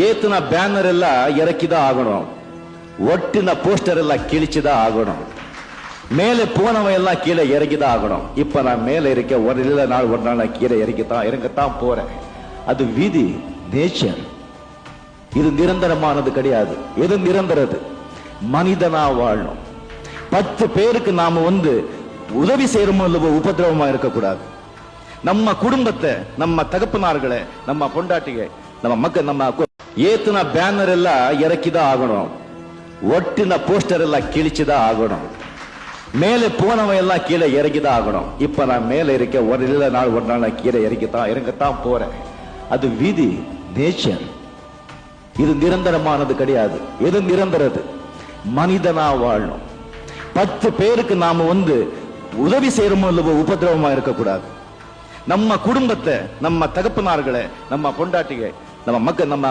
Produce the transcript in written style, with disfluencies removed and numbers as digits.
ஏத்துன banner எல்லாம் இறக்கிதான் ஆகணும், ஒட்டின போஸ்டர் எல்லாம் கிழிச்சுதான் ஆகணும், மேலே போனவன் எல்லாம் கீழே இறக்கிதான் ஆகணும். இப்ப நான் மேல இருக்க ஒரு நாள் நான் கீழே இறங்கத்தான் போறேன். அது விதி, நேச்சர். இது நிரந்தரமானது கிடையாது. எது நிரந்தரது? மனிதனா வாழணும். 10 பேருக்கு நாம உதவி செய்யறோமோ உபதிரவமா இருக்கக்கூடாது. நம்ம குடும்பத்தை, நம்ம தகப்பனார்களை, நம்ம பொண்டாட்டிக, நம்ம மக்கள், நம்ம ஏத்துன பேனர் எல்லாம் இறக்கிதான் ஆகணும், ஒட்டின போஸ்டர் எல்லாம் கிழிச்சுதான் ஆகணும், மேலே போனவன் எல்லாம் கீழே இறங்கிதான் ஆகணும். இப்ப நான் மேல இருக்க ஒரு நாள் நான் கீழே இறங்கத்தான் போறேன். அது விதி, நேச்சர். இது நிரந்தரமானது கிடையாது. எது நிரந்தரது? மனிதனா வாழணும். 10 பேருக்கு நாம உதவி செய்யறோமோ உபதிரவமா இருக்கக்கூடாது. நம்ம குடும்பத்தை, நம்ம தகப்பனார்களை, நம்ம பொண்டாட்டிக, நம்ம மக்கள், நம்ம